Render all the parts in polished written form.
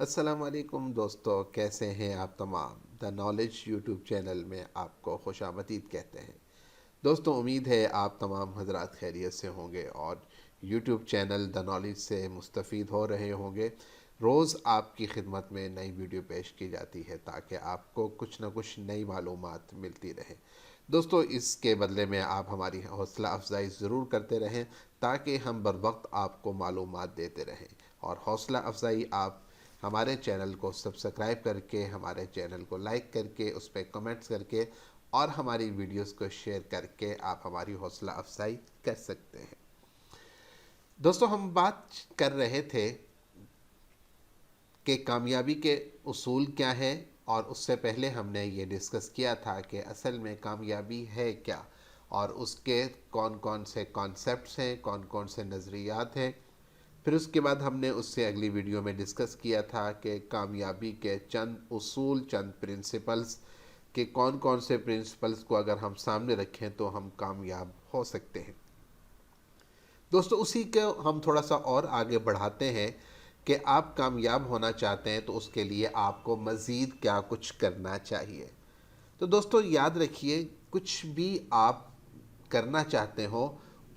السلام علیکم دوستو، کیسے ہیں آپ تمام؟ دا نالج یوٹیوب چینل میں آپ کو خوش آمدید کہتے ہیں۔ دوستو، امید ہے آپ تمام حضرات خیریت سے ہوں گے اور یوٹیوب چینل دا نالج سے مستفید ہو رہے ہوں گے۔ روز آپ کی خدمت میں نئی ویڈیو پیش کی جاتی ہے تاکہ آپ کو کچھ نہ کچھ نئی معلومات ملتی رہے۔ دوستو، اس کے بدلے میں آپ ہماری حوصلہ افزائی ضرور کرتے رہیں تاکہ ہم بر وقت آپ کو معلومات دیتے رہیں، اور حوصلہ افزائی آپ ہمارے چینل کو سبسکرائب کر کے، ہمارے چینل کو لائک کر کے، اس پہ کمنٹس کر کے اور ہماری ویڈیوز کو شیئر کر کے آپ ہماری حوصلہ افزائی کر سکتے ہیں۔ دوستو، ہم بات کر رہے تھے کہ کامیابی کے اصول کیا ہیں، اور اس سے پہلے ہم نے یہ ڈسکس کیا تھا کہ اصل میں کامیابی ہے کیا، اور اس کے کون کون سے کانسیپٹس ہیں، کون کون سے نظریات ہیں۔ پھر اس کے بعد ہم نے اس سے اگلی ویڈیو میں ڈسکس کیا تھا کہ کامیابی کے چند اصول، چند پرنسپلز، کہ کون کون سے پرنسپلز کو اگر ہم سامنے رکھیں تو ہم کامیاب ہو سکتے ہیں۔ دوستو، اسی کو ہم تھوڑا سا اور آگے بڑھاتے ہیں کہ آپ کامیاب ہونا چاہتے ہیں تو اس کے لیے آپ کو مزید کیا کچھ کرنا چاہیے۔ تو دوستو، یاد رکھیے، کچھ بھی آپ کرنا چاہتے ہو،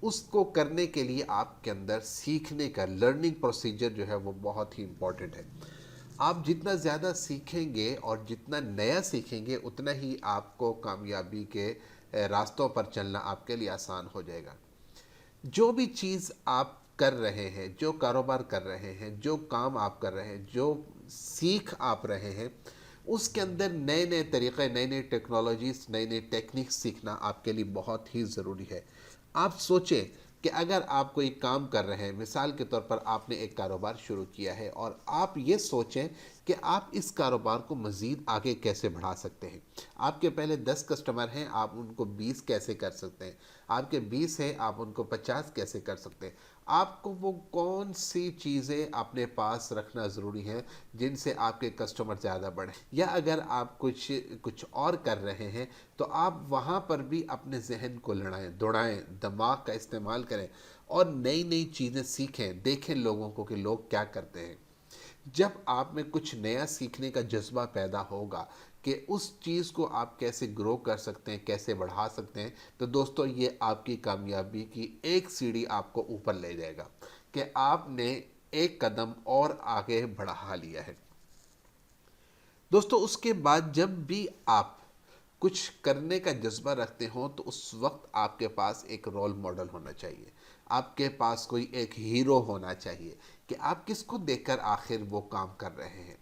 اس کو کرنے کے لیے آپ کے اندر سیکھنے کا لرننگ پروسیجر جو ہے وہ بہت ہی امپورٹنٹ ہے۔ آپ جتنا زیادہ سیکھیں گے اور جتنا نیا سیکھیں گے، اتنا ہی آپ کو کامیابی کے راستوں پر چلنا آپ کے لیے آسان ہو جائے گا۔ جو بھی چیز آپ کر رہے ہیں، جو کاروبار کر رہے ہیں، جو کام آپ کر رہے ہیں، جو سیکھ آپ رہے ہیں، اس کے اندر نئے نئے طریقے، نئی نئی ٹیکنالوجیز، نئی نئی ٹیکنیک سیکھنا آپ کے لیے بہت ہی ضروری ہے۔ آپ سوچیں کہ اگر آپ کوئی کام کر رہے ہیں، مثال کے طور پر آپ نے ایک کاروبار شروع کیا ہے، اور آپ یہ سوچیں کہ آپ اس کاروبار کو مزید آگے کیسے بڑھا سکتے ہیں۔ آپ کے پہلے 10 کسٹمر ہیں، آپ ان کو 20 کیسے کر سکتے ہیں۔ آپ کے 20 ہیں، آپ ان کو 50 کیسے کر سکتے ہیں۔ آپ کو وہ کون سی چیزیں اپنے پاس رکھنا ضروری ہے جن سے آپ کے کسٹمر زیادہ بڑھیں، یا اگر آپ کچھ اور کر رہے ہیں تو آپ وہاں پر بھی اپنے ذہن کو لڑائیں، دوڑائیں، دماغ کا استعمال کریں اور نئی نئی چیزیں سیکھیں، دیکھیں لوگوں کو کہ لوگ کیا کرتے ہیں۔ جب آپ میں کچھ نیا سیکھنے کا جذبہ پیدا ہوگا کہ اس چیز کو آپ کیسے گرو کر سکتے ہیں، کیسے بڑھا سکتے ہیں، تو دوستو یہ آپ کی کامیابی کی ایک سیڑھی آپ کو اوپر لے جائے گا کہ آپ نے ایک قدم اور آگے بڑھا لیا ہے۔ دوستو، اس کے بعد جب بھی آپ کچھ کرنے کا جذبہ رکھتے ہوں تو اس وقت آپ کے پاس ایک رول ماڈل ہونا چاہیے، آپ کے پاس کوئی ایک ہیرو ہونا چاہیے کہ آپ کس کو دیکھ کر آخر وہ کام کر رہے ہیں۔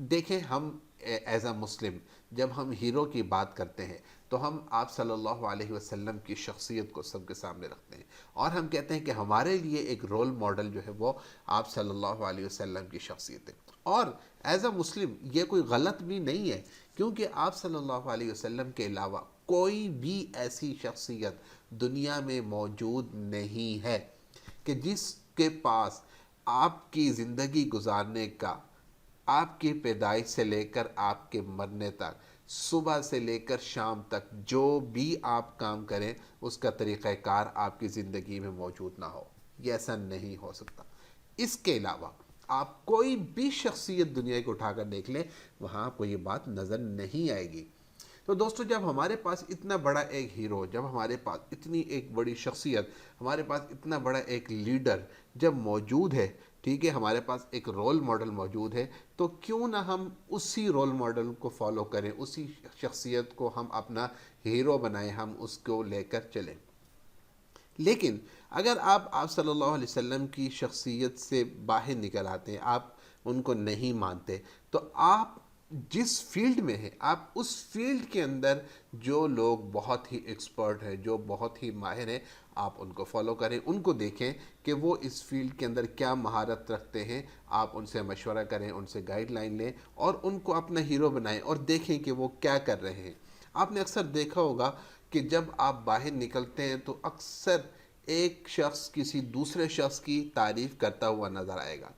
دیکھیں، ہم ایز اے مسلم جب ہم ہیرو کی بات کرتے ہیں تو ہم آپ صلی اللہ علیہ وسلم کی شخصیت کو سب کے سامنے رکھتے ہیں، اور ہم کہتے ہیں کہ ہمارے لیے ایک رول ماڈل جو ہے وہ آپ صلی اللہ علیہ وسلم کی شخصیت ہے۔ اور ایز اے مسلم یہ کوئی غلط بھی نہیں ہے، کیونکہ آپ صلی اللہ علیہ وسلم کے علاوہ کوئی بھی ایسی شخصیت دنیا میں موجود نہیں ہے کہ جس کے پاس آپ کی زندگی گزارنے کا، آپ کی پیدائش سے لے کر آپ کے مرنے تک، صبح سے لے کر شام تک جو بھی آپ کام کریں اس کا طریقہ کار آپ کی زندگی میں موجود نہ ہو، یہ ایسا نہیں ہو سکتا۔ اس کے علاوہ آپ کوئی بھی شخصیت دنیا کو اٹھا کر دیکھ لیں، وہاں آپ کو یہ بات نظر نہیں آئے گی۔ تو دوستو، جب ہمارے پاس اتنا بڑا ایک ہیرو، جب ہمارے پاس اتنی ایک بڑی شخصیت، ہمارے پاس اتنا بڑا ایک لیڈر جب موجود ہے، ٹھیک ہے، ہمارے پاس ایک رول ماڈل موجود ہے، تو کیوں نہ ہم اسی رول ماڈل کو فالو کریں، اسی شخصیت کو ہم اپنا ہیرو بنائیں، ہم اس کو لے کر چلیں۔ لیکن اگر آپ صلی اللہ علیہ وسلم کی شخصیت سے باہر نکل آتے ہیں، آپ ان کو نہیں مانتے، تو آپ جس فیلڈ میں ہیں، آپ اس فیلڈ کے اندر جو لوگ بہت ہی ایکسپرٹ ہیں، جو بہت ہی ماہر ہیں، آپ ان کو فالو کریں، ان کو دیکھیں کہ وہ اس فیلڈ کے اندر کیا مہارت رکھتے ہیں، آپ ان سے مشورہ کریں، ان سے گائیڈ لائن لیں اور ان کو اپنا ہیرو بنائیں اور دیکھیں کہ وہ کیا کر رہے ہیں۔ آپ نے اکثر دیکھا ہوگا کہ جب آپ باہر نکلتے ہیں تو اکثر ایک شخص کسی دوسرے شخص کی تعریف کرتا ہوا نظر آئے گا۔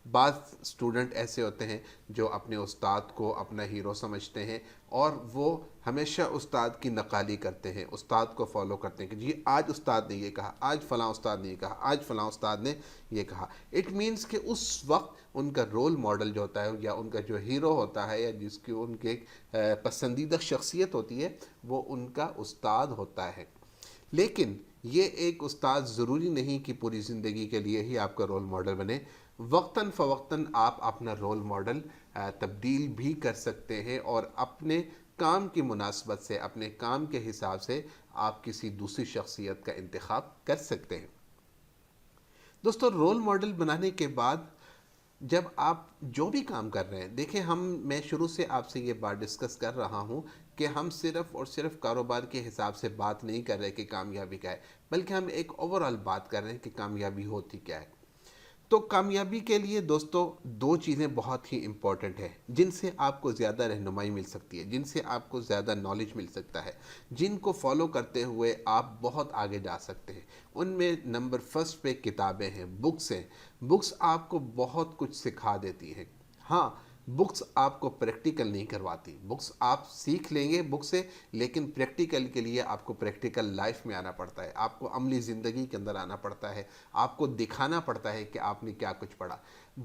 بعض اسٹوڈنٹ ایسے ہوتے ہیں جو اپنے استاد کو اپنا ہیرو سمجھتے ہیں اور وہ ہمیشہ استاد کی نقالی کرتے ہیں، استاد کو فالو کرتے ہیں کہ جی آج استاد نے یہ کہا، آج فلاں استاد نے یہ کہا، آج فلاں استاد نے یہ کہا۔ اٹ مینس کہ اس وقت ان کا رول ماڈل جو ہوتا ہے یا ان کا جو ہیرو ہوتا ہے یا جس کی ان کے پسندیدہ شخصیت ہوتی ہے وہ ان کا استاد ہوتا ہے۔ لیکن یہ ایک استاد ضروری نہیں کہ پوری زندگی کے لیے ہی آپ کا رول ماڈل بنے، وقتاً فوقتاً آپ اپنا رول ماڈل تبدیل بھی کر سکتے ہیں اور اپنے کام کی مناسبت سے، اپنے کام کے حساب سے آپ کسی دوسری شخصیت کا انتخاب کر سکتے ہیں۔ دوستو رول ماڈل بنانے کے بعد جب آپ جو بھی کام کر رہے ہیں، دیکھیں میں شروع سے آپ سے یہ بات ڈسکس کر رہا ہوں کہ ہم صرف اور صرف کاروبار کے حساب سے بات نہیں کر رہے کہ کامیابی کیا ہے، بلکہ ہم ایک اوورآل بات کر رہے ہیں کہ کامیابی ہوتی کیا ہے۔ تو کامیابی کے لیے دوستو دو چیزیں بہت ہی امپورٹنٹ ہیں جن سے آپ کو زیادہ رہنمائی مل سکتی ہے، جن سے آپ کو زیادہ نالج مل سکتا ہے، جن کو فالو کرتے ہوئے آپ بہت آگے جا سکتے ہیں۔ ان میں نمبر فرسٹ پہ کتابیں ہیں، بکس ہیں۔ بکس آپ کو بہت کچھ سکھا دیتی ہیں۔ ہاں، بکس آپ کو پریکٹیکل نہیں کرواتی، بکس آپ سیکھ لیں گے بک سے، لیکن پریکٹیکل کے لیے آپ کو پریکٹیکل لائف میں آنا پڑتا ہے، آپ کو عملی زندگی کے اندر آنا پڑتا ہے، آپ کو دکھانا پڑتا ہے کہ آپ نے کیا کچھ پڑھا۔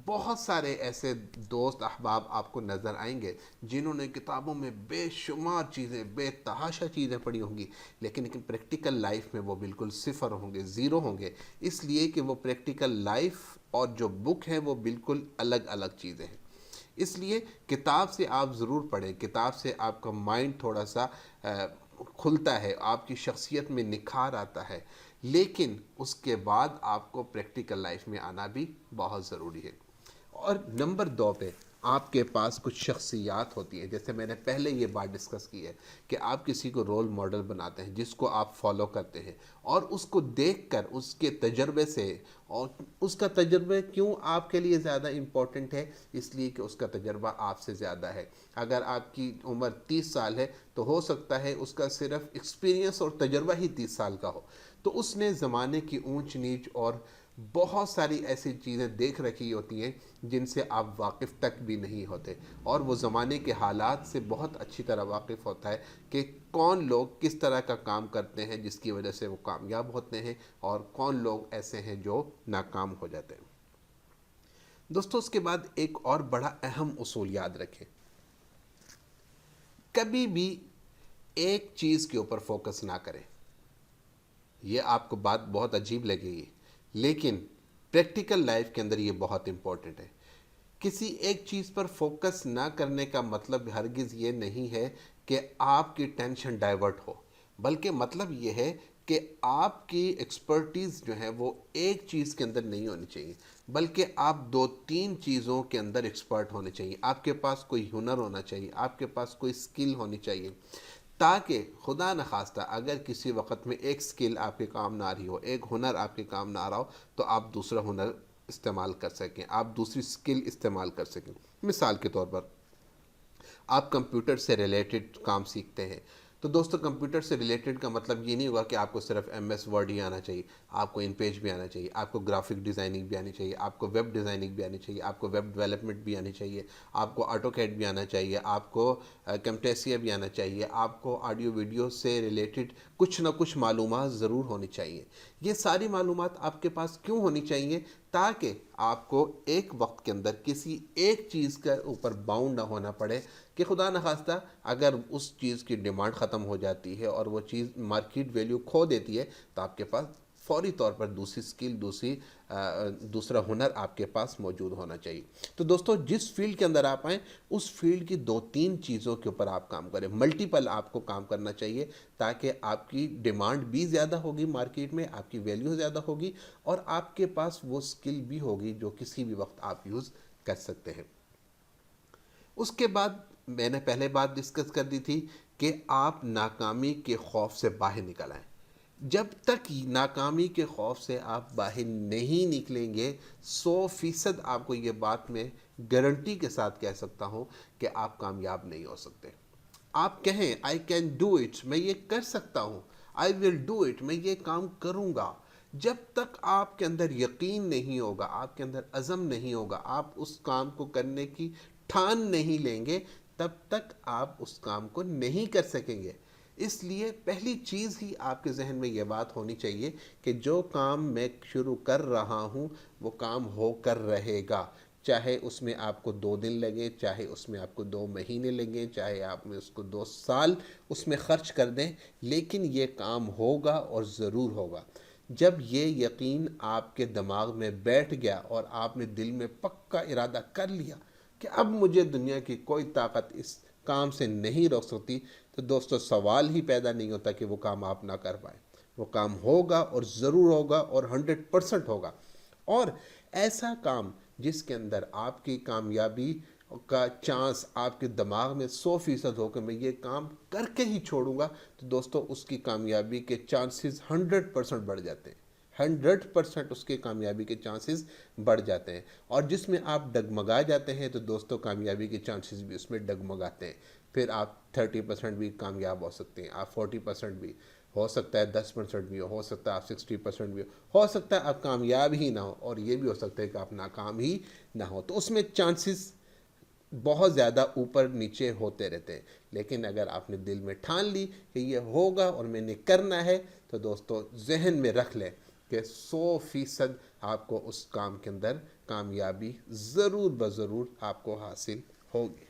بہت سارے ایسے دوست احباب آپ کو نظر آئیں گے جنہوں نے کتابوں میں بے شمار چیزیں، بے تحاشا چیزیں پڑھی ہوں گی، لیکن پریکٹیکل لائف میں وہ بالکل صفر ہوں گے، زیرو ہوں گے، اس لیے کہ وہ پریکٹیکل لائف اور جو بک ہے وہ بالکل الگ الگ چیزیں ہیں۔ اس لیے کتاب سے آپ ضرور پڑھیں، کتاب سے آپ کا مائنڈ تھوڑا سا کھلتا ہے، آپ کی شخصیت میں نکھار آتا ہے، لیکن اس کے بعد آپ کو پریکٹیکل لائف میں آنا بھی بہت ضروری ہے۔ اور نمبر دو پہ آپ کے پاس کچھ شخصیات ہوتی ہیں، جیسے میں نے پہلے یہ بات ڈسکس کی ہے کہ آپ کسی کو رول ماڈل بناتے ہیں جس کو آپ فالو کرتے ہیں، اور اس کو دیکھ کر اس کے تجربے سے، اور اس کا تجربہ کیوں آپ کے لیے زیادہ امپورٹنٹ ہے، اس لیے کہ اس کا تجربہ آپ سے زیادہ ہے۔ اگر آپ کی عمر 30 سال ہے تو ہو سکتا ہے اس کا صرف ایکسپیرینس اور تجربہ ہی 30 سال کا ہو، تو اس نے زمانے کی اونچ نیچ اور بہت ساری ایسی چیزیں دیکھ رکھی ہوتی ہیں جن سے آپ واقف تک بھی نہیں ہوتے، اور وہ زمانے کے حالات سے بہت اچھی طرح واقف ہوتا ہے کہ کون لوگ کس طرح کا کام کرتے ہیں جس کی وجہ سے وہ کامیاب ہوتے ہیں، اور کون لوگ ایسے ہیں جو ناکام ہو جاتے ہیں۔ دوستو اس کے بعد ایک اور بڑا اہم اصول یاد رکھیں، کبھی بھی ایک چیز کے اوپر فوکس نہ کریں۔ یہ آپ کو بات بہت عجیب لگے گی، لیکن پریکٹیکل لائف کے اندر یہ بہت امپورٹنٹ ہے۔ کسی ایک چیز پر فوکس نہ کرنے کا مطلب ہرگز یہ نہیں ہے کہ آپ کی ٹینشن ڈائیورٹ ہو، بلکہ مطلب یہ ہے کہ آپ کی ایکسپرٹیز جو ہے وہ ایک چیز کے اندر نہیں ہونی چاہیے، بلکہ آپ دو تین چیزوں کے اندر ایکسپرٹ ہونے چاہیے۔ آپ کے پاس کوئی ہنر ہونا چاہیے، آپ کے پاس کوئی سکل ہونی چاہیے، تاکہ خدا نخواستہ اگر کسی وقت میں ایک سکل آپ کے کام نہ آ رہی ہو، ایک ہنر آپ کے کام نہ آ رہا ہو، تو آپ دوسرا ہنر استعمال کر سکیں، آپ دوسری سکل استعمال کر سکیں۔ مثال کے طور پر آپ کمپیوٹر سے ریلیٹڈ کام سیکھتے ہیں، تو دوستو کمپیوٹر سے ریلیٹڈ کا مطلب یہ نہیں ہوگا کہ آپ کو صرف ایم ایس ورڈ ہی آنا چاہیے، آپ کو ان پیج بھی آنا چاہیے، آپ کو گرافک ڈیزائننگ بھی آنی چاہیے، آپ کو ویب ڈیزائننگ بھی آنی چاہیے، آپ کو ویب ڈیولپمنٹ بھی آنی چاہیے، آپ کو آٹو کیڈ بھی آنا چاہیے، آپ کو کیمٹیسیا بھی آنا چاہیے، آپ کو آڈیو ویڈیو سے ریلیٹڈ کچھ نہ کچھ معلومات ضرور ہونی چاہیے۔ یہ ساری معلومات آپ کے پاس کیوں ہونی چاہیے؟ تاکہ آپ کو ایک وقت کے اندر کسی ایک چیز کے اوپر باؤنڈ نہ ہونا پڑے کہ خدا نخواستہ اگر اس چیز کی ڈیمانڈ ختم ہو جاتی ہے اور وہ چیز مارکیٹ ویلیو کھو دیتی ہے، تو آپ کے پاس فوری طور پر دوسری سکل، دوسرا ہنر آپ کے پاس موجود ہونا چاہیے۔ تو دوستو جس فیلڈ کے اندر آپ آئیں، اس فیلڈ کی دو تین چیزوں کے اوپر آپ کام کریں، ملٹیپل آپ کو کام کرنا چاہیے، تاکہ آپ کی ڈیمانڈ بھی زیادہ ہوگی مارکیٹ میں، آپ کی ویلیو زیادہ ہوگی، اور آپ کے پاس وہ سکل بھی ہوگی جو کسی بھی وقت آپ یوز کر سکتے ہیں۔ اس کے بعد میں نے پہلے بات ڈسکس کر دی تھی کہ آپ ناکامی کے خوف سے باہر نکل آئیں۔ جب تک ناکامی کے خوف سے آپ باہر نہیں نکلیں گے، 100% آپ کو یہ بات میں گارنٹی کے ساتھ کہہ سکتا ہوں کہ آپ کامیاب نہیں ہو سکتے۔ آپ کہیں آئی کین ڈو اٹ، میں یہ کر سکتا ہوں، آئی ول ڈو اٹ، میں یہ کام کروں گا، جب تک آپ کے اندر یقین نہیں ہوگا، آپ کے اندر عزم نہیں ہوگا، آپ اس کام کو کرنے کی ٹھان نہیں لیں گے، تب تک آپ اس کام کو نہیں کر سکیں گے۔ اس لیے پہلی چیز ہی آپ کے ذہن میں یہ بات ہونی چاہیے کہ جو کام میں شروع کر رہا ہوں وہ کام ہو کر رہے گا، چاہے اس میں آپ کو 2 دن لگے، چاہے اس میں آپ کو 2 مہینے لگیں، چاہے آپ میں اس کو 2 سال اس میں خرچ کر دیں، لیکن یہ کام ہوگا اور ضرور ہوگا۔ جب یہ یقین آپ کے دماغ میں بیٹھ گیا اور آپ نے دل میں پکا ارادہ کر لیا کہ اب مجھے دنیا کی کوئی طاقت اس کام سے نہیں روک سکتی، تو دوستو سوال ہی پیدا نہیں ہوتا کہ وہ کام آپ نہ کر پائیں۔ وہ کام ہوگا اور ضرور ہوگا اور 100% ہوگا۔ اور ایسا کام جس کے اندر آپ کی کامیابی کا چانس آپ کے دماغ میں 100% ہو کہ میں یہ کام کر کے ہی چھوڑوں گا، تو دوستو اس کی کامیابی کے چانسز 100% بڑھ جاتے ہیں۔ 100% اس کے کامیابی کے چانسز بڑھ جاتے ہیں۔ اور جس میں آپ ڈگمگا جاتے ہیں تو دوستو کامیابی کے چانسز بھی اس میں ڈگمگاتے ہیں۔ پھر آپ 30% بھی کامیاب ہو سکتے ہیں، آپ 40% بھی ہو سکتا ہے، 10% بھی ہو سکتا ہے آپ 60% بھی ہو سکتا ہے آپ کامیاب ہی نہ ہو، اور یہ بھی ہو سکتا ہے کہ آپ ناکام ہی نہ ہو۔ تو اس میں چانسز بہت زیادہ اوپر نیچے ہوتے رہتے ہیں۔ لیکن اگر آپ نے دل میں ٹھان لی کہ یہ ہوگا اور میں نے کرنا ہے، تو دوستو ذہن میں رکھ لیں کہ 100% آپ کو اس کام کے اندر کامیابی ضرور بضرور آپ کو حاصل ہوگی۔